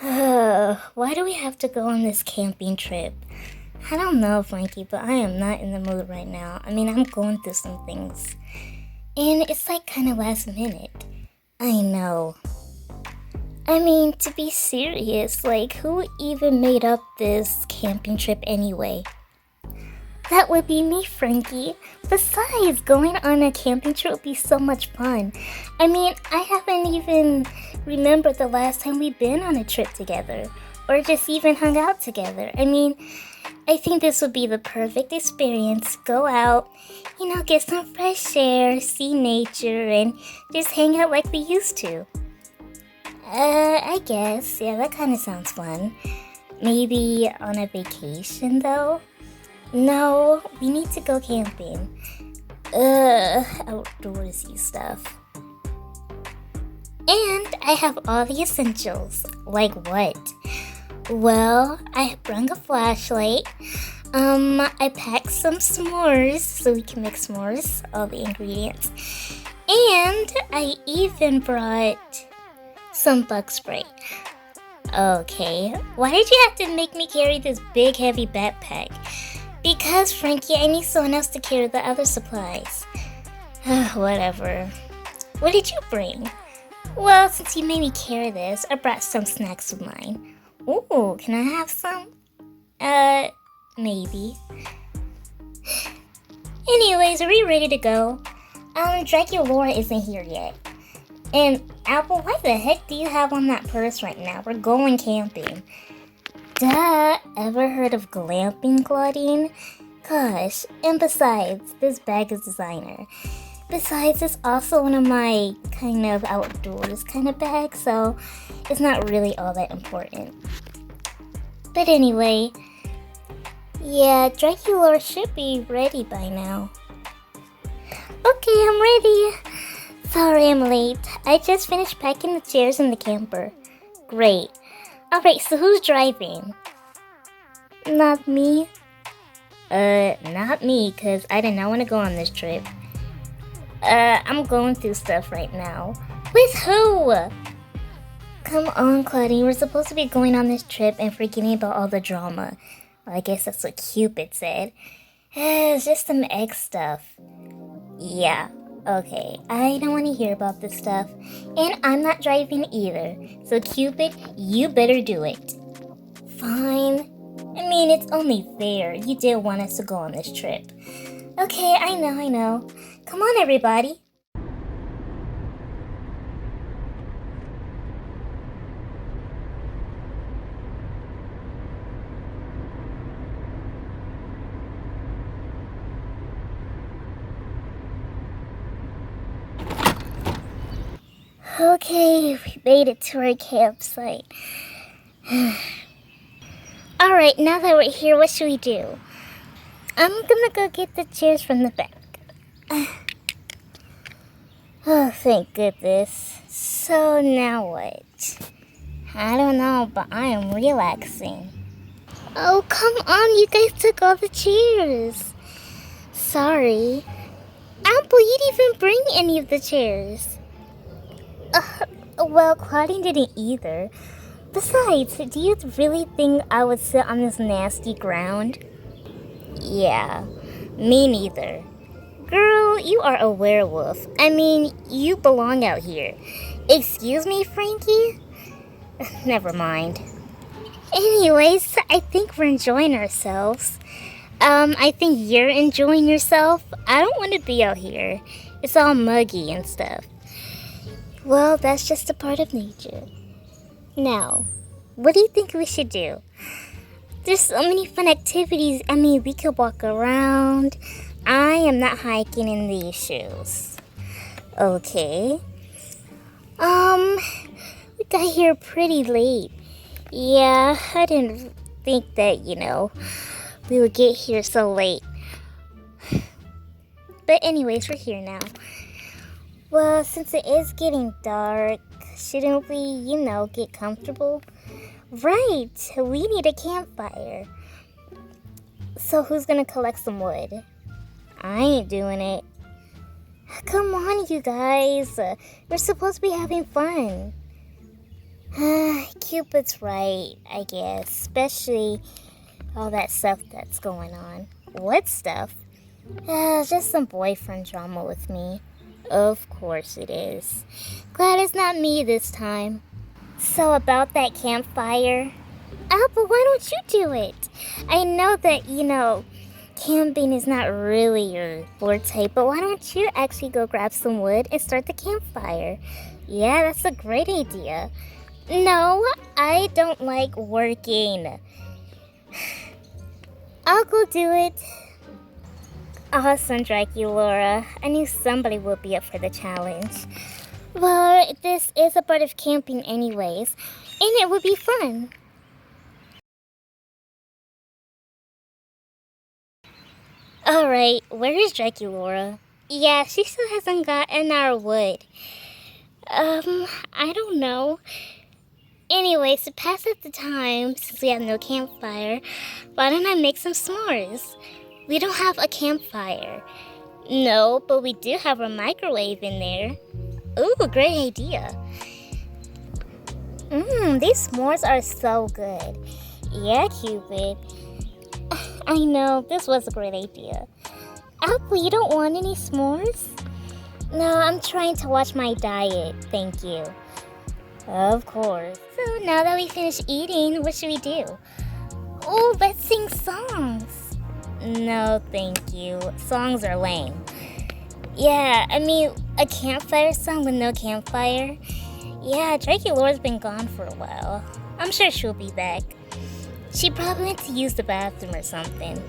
Why do we have to go on this camping trip? I don't know, Frankie, but I am not in the mood right now. I mean, I'm going through some things. And it's like kind of last minute. I know. I mean, to be serious, like, who even made up this camping trip anyway? That would be me, Frankie. Besides, going on a camping trip would be so much fun. I mean, I haven't even remembered the last time we've been on a trip together, or just even hung out together. I mean, I think this would be the perfect experience. Go out, get some fresh air, see nature, and just hang out like we used to. I guess. Yeah, that kind of sounds fun. Maybe on a vacation, though? No, we need to go camping. Outdoorsy stuff. And I have all the essentials. Like what? Well, I brought a flashlight. I packed some s'mores so we can make s'mores, all the ingredients. And I even brought some bug spray. Okay, why did you have to make me carry this big heavy backpack? Because, Frankie, I need someone else to carry the other supplies. Whatever. What did you bring? Well, since you made me carry this, I brought some snacks of mine. Ooh, can I have some? Maybe. Anyways, are we ready to go? Draculaura isn't here yet. And, Apple, why the heck do you have on that purse right now? We're going camping. Duh, ever heard of glamping, Claudine? Gosh, and besides, this bag is designer. Besides, it's also one of my kind of outdoors kind of bags, so it's not really all that important. But anyway, yeah, Draculaura should be ready by now. Okay, I'm ready. Sorry I'm late. I just finished packing the chairs in the camper. Great. Alright, so who's driving? Not me. Not me, because I did not want to go on this trip. I'm going through stuff right now. With who? Come on, Claudine, we're supposed to be going on this trip and forgetting about all the drama. Well, I guess that's what Cupid said. It's just some egg stuff. Yeah. Okay, I don't want to hear about this stuff, and I'm not driving either, so Cupid, you better do it. Fine. I mean, it's only fair. You did want us to go on this trip. Okay, I know. Come on, everybody. Okay, we made it to our campsite. Alright, now that we're here, what should we do? I'm gonna go get the chairs from the back. Oh, thank goodness. So now what? I don't know, but I am relaxing. Oh, come on, you guys took all the chairs. Sorry. Apple, you didn't even bring any of the chairs. Well, Claudine didn't either. Besides, do you really think I would sit on this nasty ground? Yeah, me neither. Girl, you are a werewolf. I mean, you belong out here. Excuse me, Frankie? Never mind. Anyways, I think we're enjoying ourselves. I think you're enjoying yourself. I don't want to be out here. It's all muggy and stuff. Well, that's just a part of nature. Now, what do you think we should do? There's so many fun activities. I mean, we could walk around. I am not hiking in these shoes. Okay. We got here pretty late. Yeah, I didn't think that, we would get here so late. But anyways, we're here now. Well, since it is getting dark, shouldn't we, get comfortable? Right, we need a campfire. So who's gonna collect some wood? I ain't doing it. Come on, you guys. We're supposed to be having fun. Cupid's right, I guess. Especially all that stuff that's going on. What stuff? Just some boyfriend drama with me. Of course it is. Glad it's not me this time. So about that campfire. Apple, why don't you do it? I know that, camping is not really your forte, but why don't you actually go grab some wood and start the campfire? Yeah, that's a great idea. No, I don't like working. I'll go do it. Awesome, Draculaura. I knew somebody would be up for the challenge. Well, this is a part of camping anyways, and it would be fun. Alright, where is Draculaura? Yeah, she still hasn't gotten our wood. I don't know. Anyways, to pass up the time, since we have no campfire, why don't I make some s'mores? We don't have a campfire. No, but we do have a microwave in there. Ooh, great idea. These s'mores are so good. Yeah, Cupid. I know, this was a great idea. Apple, you don't want any s'mores? No, I'm trying to watch my diet, thank you. Of course. So now that we finished eating, what should we do? Oh, let's sing songs. No, thank you. Songs are lame. Yeah, I mean, a campfire song with no campfire? Yeah, Draculaura's been gone for a while. I'm sure she'll be back. She probably went to use the bathroom or something.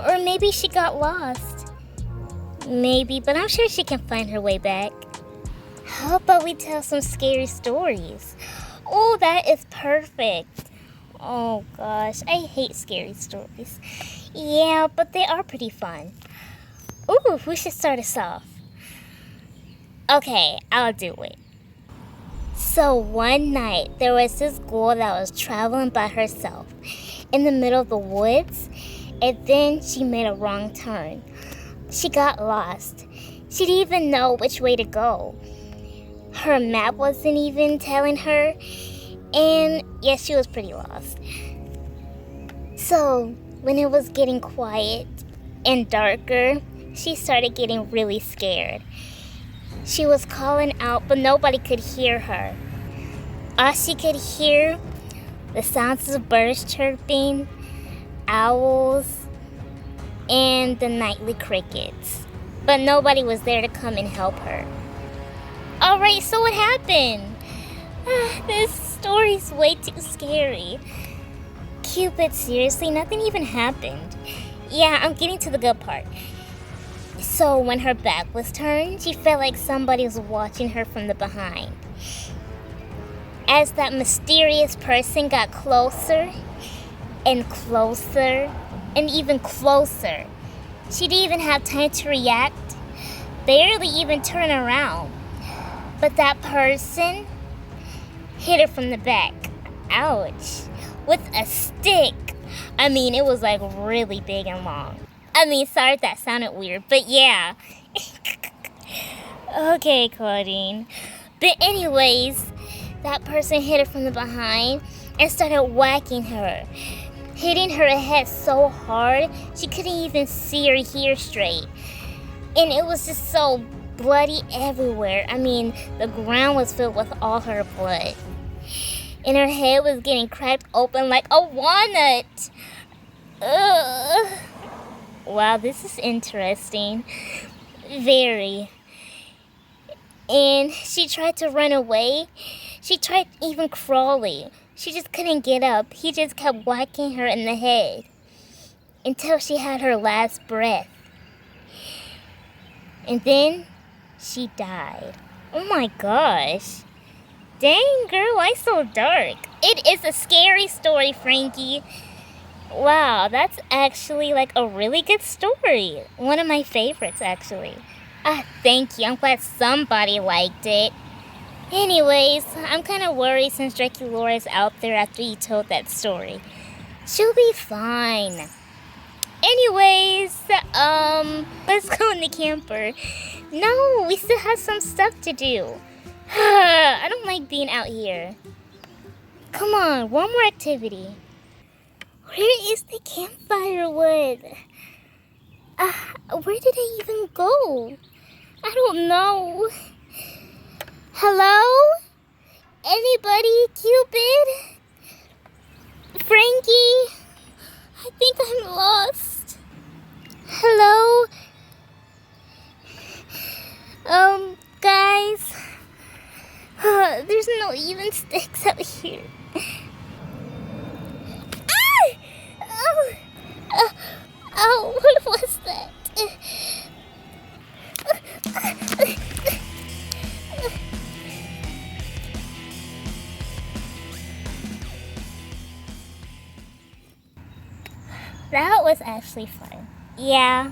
Or maybe she got lost. Maybe, but I'm sure she can find her way back. How about we tell some scary stories? Oh, that is perfect. Oh gosh, I hate scary stories. Yeah, but they are pretty fun. Ooh, who should start us off? Okay, I'll do it. So one night, there was this girl that was traveling by herself in the middle of the woods, and then she made a wrong turn. She got lost. She didn't even know which way to go. Her map wasn't even telling her, and yeah, she was pretty lost. So when it was getting quiet and darker, she started getting really scared. She was calling out, but nobody could hear her. All she could hear, the sounds of birds chirping, owls, and the nightly crickets. But nobody was there to come and help her. Alright, so what happened? This story's way too scary. Cupid, seriously, nothing even happened. Yeah, I'm getting to the good part. So when her back was turned, she felt like somebody was watching her from the behind. As that mysterious person got closer and closer and even closer, she didn't even have time to react, barely even turn around. But that person hit her from the back. Ouch. With a stick. I mean, it was like really big and long. I mean, sorry if that sounded weird, but yeah. Okay, Claudine. But anyways, that person hit her from the behind and started whacking her. Hitting her head so hard, she couldn't even see or hear straight. And it was just so bloody everywhere. I mean, the ground was filled with all her blood. And her head was getting cracked open like a walnut. Ugh. Wow, this is interesting. Very. And she tried to run away. She tried even crawling. She just couldn't get up. He just kept whacking her in the head until she had her last breath. And then she died. Oh my gosh. Dang, girl, why so dark? It is a scary story, Frankie. Wow, that's actually like a really good story. One of my favorites, actually. Thank you. I'm glad somebody liked it. Anyways, I'm kind of worried since Draculaura is out there after you told that story. She'll be fine. Anyways, let's go in the camper. No, we still have some stuff to do. I don't like being out here. Come on, one more activity. Where is the campfire wood? Where did I even go? I don't know. Hello? Anybody? Cupid? Frankie? I think I'm lost. Hello? Guys? There's no even sticks out here. Oh, what was that? That was actually fun. Yeah.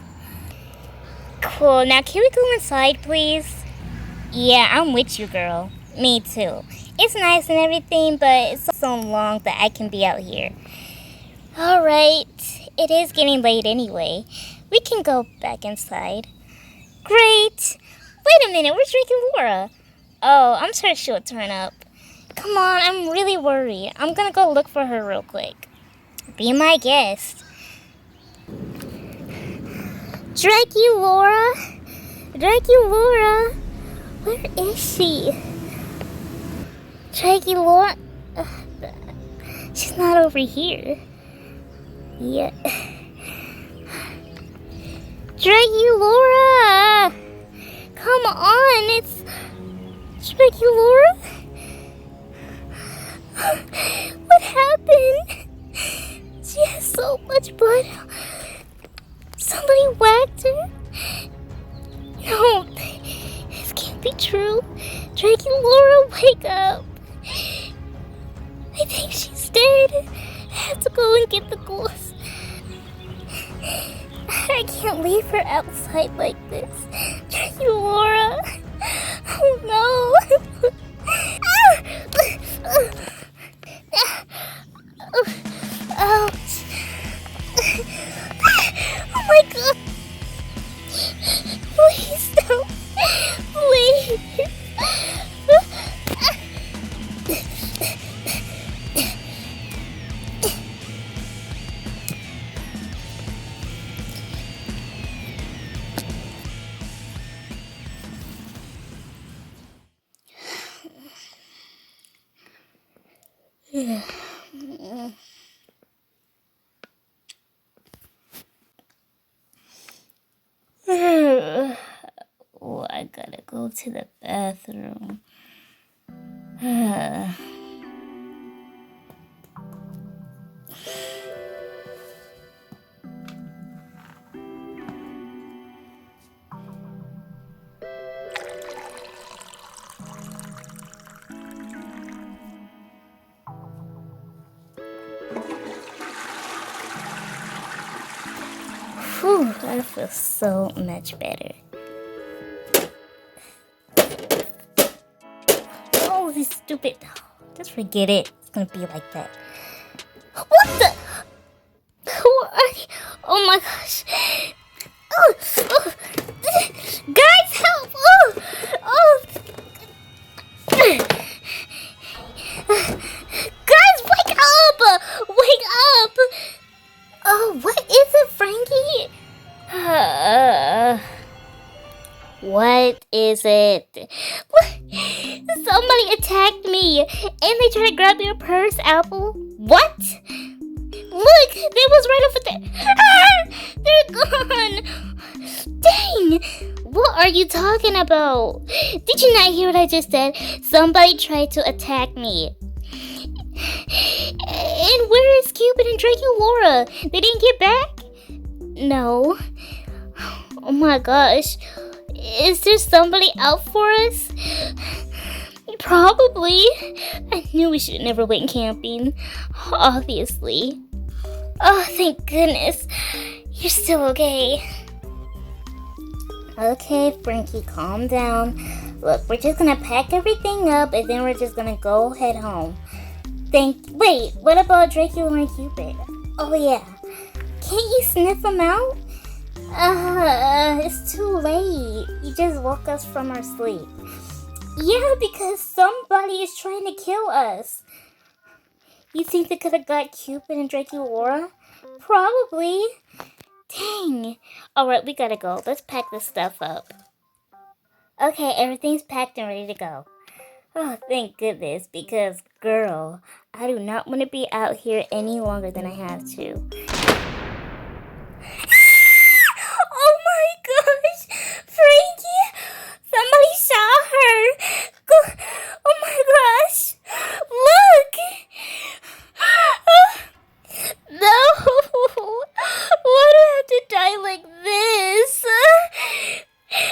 Cool. Now, can we go inside, please? Yeah, I'm with you, girl. Me too. It's nice and everything, but it's so long that I can be out here. Alright. It is getting late anyway. We can go back inside. Great. Wait a minute, where's Drake and Laura? Oh, I'm sure she'll turn up. Come on, I'm really worried. I'm gonna go look for her real quick. Be my guest. Drakey Laura? Drakey Laura? Where is she? Drakey Laura? She's not over here. Yeah. Drakey Laura! Come on, it's Drakey Laura? What happened? She has so much blood. Somebody whacked her? No, this can't be true. Drakey Laura, wake up. I think she's dead. I have to go and get the ghouls. I can't leave her outside like this. Drakey Laura. Oh no. Ouch. Oh my god. Please don't. Please. Oh, I gotta go to the bathroom. Whew, I feel so much better. Oh, this stupid. Just forget it. It's gonna be like that. What the? Who are you? Oh my gosh. Oh, oh. Guys, help! Oh. Guys, wake up! Wake up! Oh, what is it, Frankie? What is it? What? Somebody attacked me, and they tried to grab your purse, Apple. What? Look, they was right over there. They're gone. Dang. What are you talking about? Did you not hear what I just said? Somebody tried to attack me. And where is Cupid and Drake and Laura? They didn't get back? No. Oh my gosh. Is there somebody out for us? Probably. I knew we should never went camping. Obviously. Oh, thank goodness. You're still okay. Okay, Frankie, calm down. Look, we're just gonna pack everything up and then we're just gonna go head home. Wait, what about Drake and Cupid? Oh yeah. Can't you sniff them out? It's too late. You just woke us from our sleep. Yeah, because somebody is trying to kill us. You think they could have got Cupid and Draculaura? Probably. Dang. Alright, we gotta go. Let's pack this stuff up. Okay, everything's packed and ready to go. Oh, thank goodness, because, girl, I do not want to be out here any longer than I have to. Oh my gosh! Frankie! Somebody saw her! Oh my gosh! Look! No! Why do I have to die like this?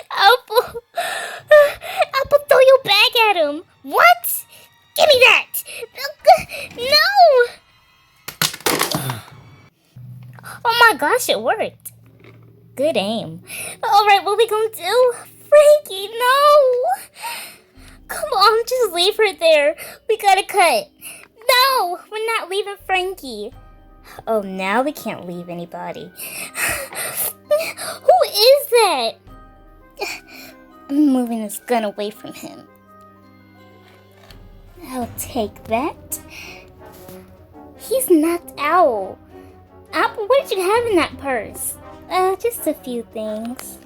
Apple! Apple, throw your bag at him! What? Give me that! No! Oh my gosh, it worked. Good aim. Alright, what are we gonna do? Frankie, no! Come on, just leave her there. We gotta cut. No, we're not leaving Frankie. Oh, now we can't leave anybody. Who is that? I'm moving this gun away from him. I'll take that. He's knocked out. Apple, what did you have in that purse? Just a few things.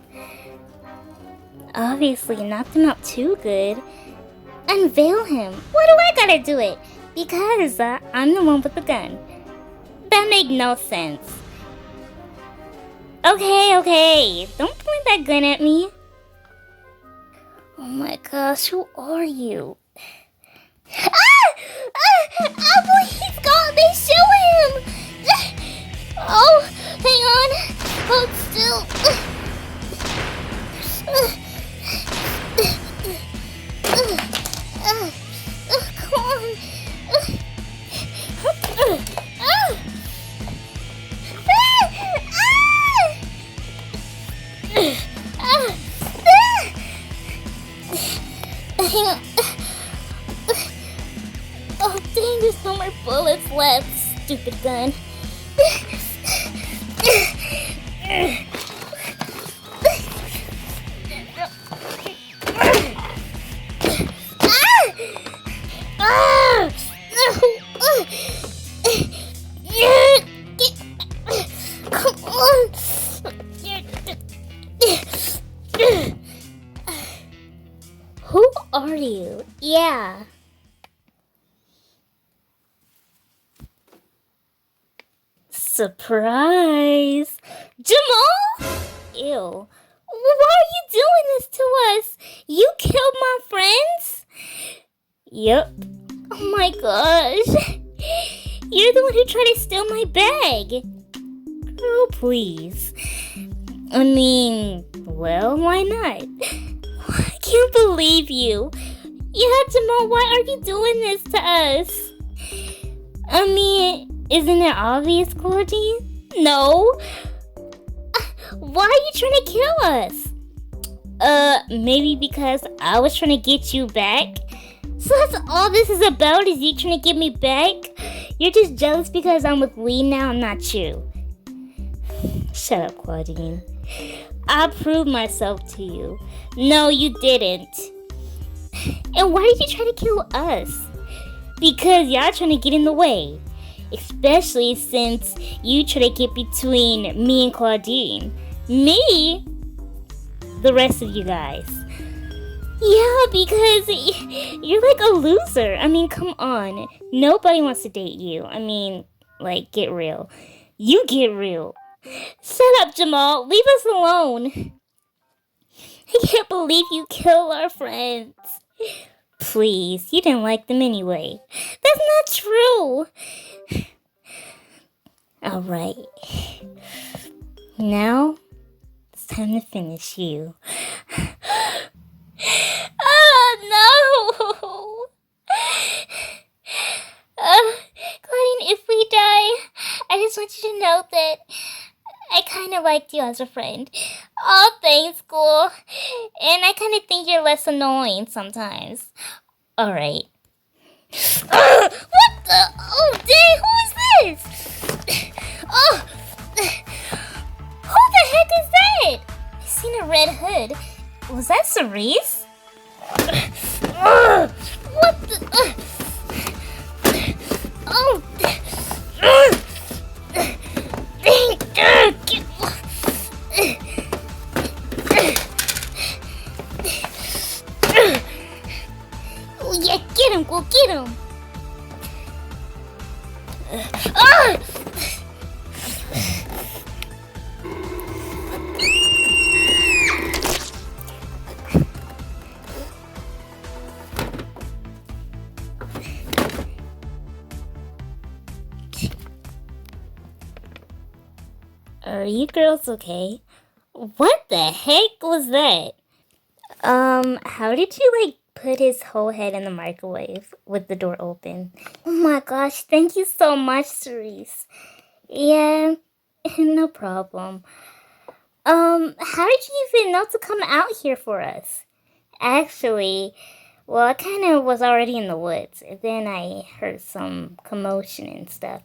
Obviously, knocked him out too good. Unveil him. Why do I gotta do it? Because I'm the one with the gun. That made no sense. Okay. Don't point that gun at me. Oh my gosh, who are you? Apple, he's gone. They show him. Oh, hang on. Hold still. Come on. Hang on. Oh, dang, there's no more bullets left. Stupid gun. Come on. Who are you? Yeah. Surprise! Jamal? Ew. Why are you doing this to us? You killed my friends? Yep. Oh my gosh. You're the one who tried to steal my bag. Girl, please. I mean, well, why not? I can't believe you. Yeah, Jamal, why are you doing this to us? I mean, isn't it obvious, Claudine? No. Why are you trying to kill us? Maybe because I was trying to get you back. So that's all this is about, is you trying to get me back? You're just jealous because I'm with Lee now, not you. Shut up, Claudine. I proved myself to you. No, you didn't. And why did you try to kill us? Because y'all trying to get in the way. Especially since you try to get between me and Claudine. Me? The rest of you guys. Yeah, because you're like a loser. I mean, come on. Nobody wants to date you. I mean, like, get real. You get real. Shut up, Jamal. Leave us alone. I can't believe you killed our friends. Please, you didn't like them anyway. That's not true. Alright. Now, it's time to finish you. Oh, no! Claudine, if we die, I just want you to know that I kind of liked you as a friend. Oh, thanks, school. And I kind of think you're less annoying sometimes. Alright. What the? Oh, dang, who is this? Oh, who the heck is that? I seen a red hood. Was that Cerise? What the? Oh. him! Go get him! Ah! Are you girls okay? What the heck was that? How did you, put his whole head in the microwave with the door open? Oh my gosh, thank you so much, Cerise. Yeah, no problem. How did you even know to come out here for us? Actually, well, I kind of was already in the woods, and then I heard some commotion and stuff.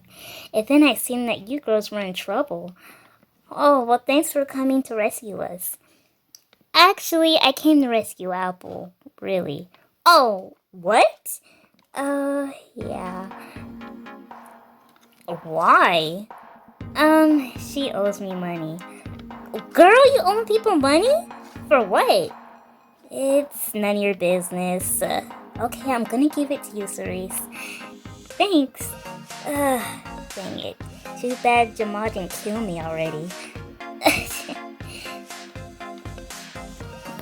And then I seen that you girls were in trouble. Oh, well, thanks for coming to rescue us. Actually, I came to rescue Apple, really. Oh, what? Yeah. Why? She owes me money. Girl, you owe people money? For what? It's none of your business. Okay, I'm gonna give it to you, Cerise. Thanks. Dang it. Too bad Jamal didn't kill me already.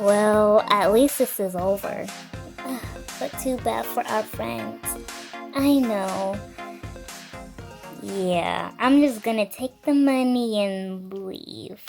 Well, at least this is over. But too bad for our friends. I know. Yeah, I'm just gonna take the money and leave.